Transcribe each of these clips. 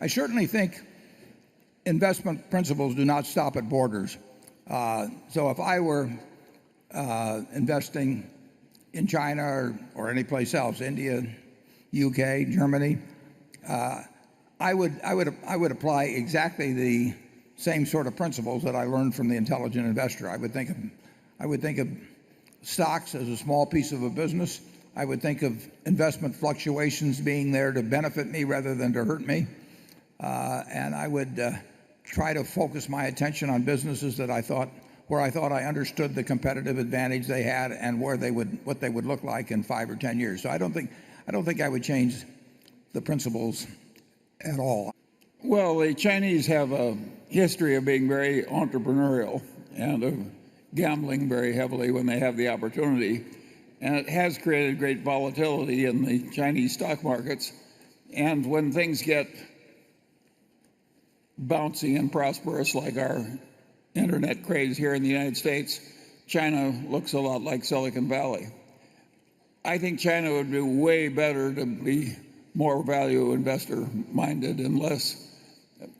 I certainly think investment principles do not stop at borders. So if I were investing in China or any place else, India, UK, Germany, I would apply exactly the same sort of principles that I learned from the intelligent investor. I would think of stocks as a small piece of a business. I would think of investment fluctuations being there to benefit me rather than to hurt me. And I would try to focus my attention on businesses that where I thought I understood the competitive advantage they had and what they would look like in 5 or 10 years. So I don't think I would change the principles at all. Well, the Chinese have a history of being very entrepreneurial and of gambling very heavily when they have the opportunity. And it has created great volatility in the Chinese stock markets. And when things get bouncy and prosperous like our internet craze here in the United States, China looks a lot like Silicon Valley. I think China would do way better to be more value investor minded and less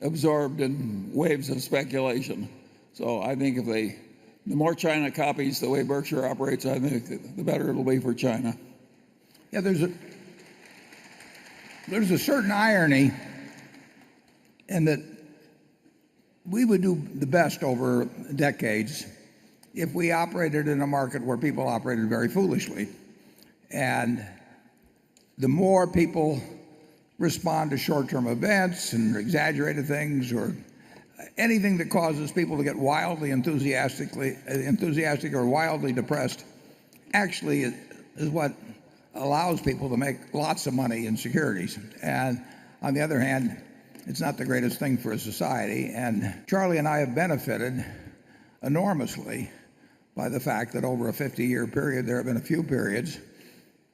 absorbed in waves of speculation. So I think the more China copies the way Berkshire operates, I think the better it'll be for China. Yeah, there's a certain irony in that we would do the best over decades if we operated in a market where people operated very foolishly. And the more people respond to short-term events and exaggerated things or anything that causes people to get wildly enthusiastic or wildly depressed actually is what allows people to make lots of money in securities. And on the other hand, it's not the greatest thing for a society. And Charlie and I have benefited enormously by the fact that over a 50-year period, there have been a few periods,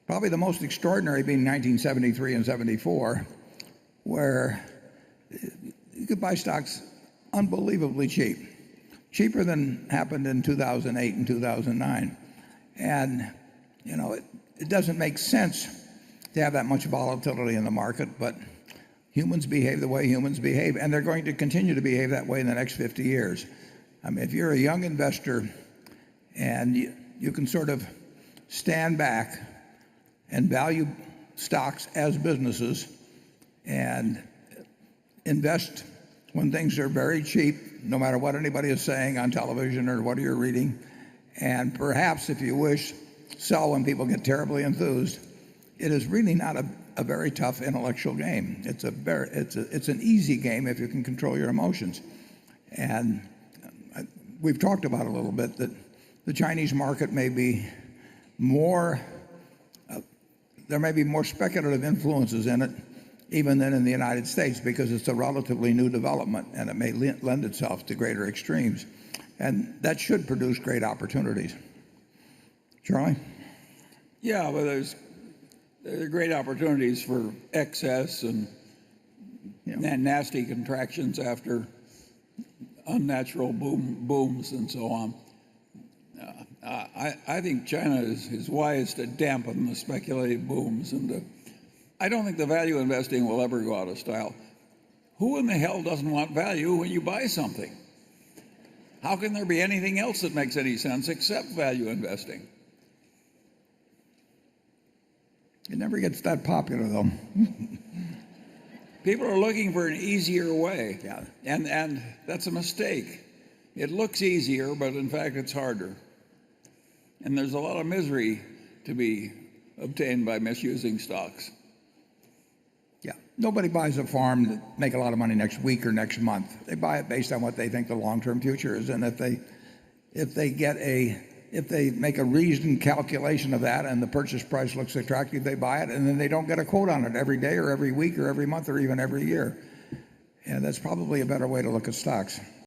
probably the most extraordinary being 1973 and 74, where you could buy stocks unbelievably cheap, cheaper than happened in 2008 and 2009. And it doesn't make sense to have that much volatility in the market, but humans behave the way humans behave, and they're going to continue to behave that way in the next 50 years. I mean, if you're a young investor and you can sort of stand back and value stocks as businesses and invest when things are very cheap, no matter what anybody is saying on television or what you're reading, and perhaps, if you wish, sell when people get terribly enthused, it is really not a very tough intellectual game. It's an easy game if you can control your emotions. And we've talked about a little bit that the Chinese market may be more, there may be more speculative influences in it even than in the United States, because it's a relatively new development and it may lend itself to greater extremes. And that should produce great opportunities. Charlie? Yeah, but there are great opportunities for excess and nasty contractions after unnatural booms and so on. I think China is wise to dampen the speculative booms, and I don't think the value investing will ever go out of style. Who in the hell doesn't want value when you buy something? How can there be anything else that makes any sense except value investing? It never gets that popular, though. People are looking for an easier way, yeah. and that's a mistake. It looks easier, but in fact it's harder. And there's a lot of misery to be obtained by misusing stocks. Yeah, nobody buys a farm to make a lot of money next week or next month. They buy it based on what they think the long-term future is, and if they make a reasoned calculation of that and the purchase price looks attractive, they buy it, and then they don't get a quote on it every day or every week or every month or even every year. And that's probably a better way to look at stocks.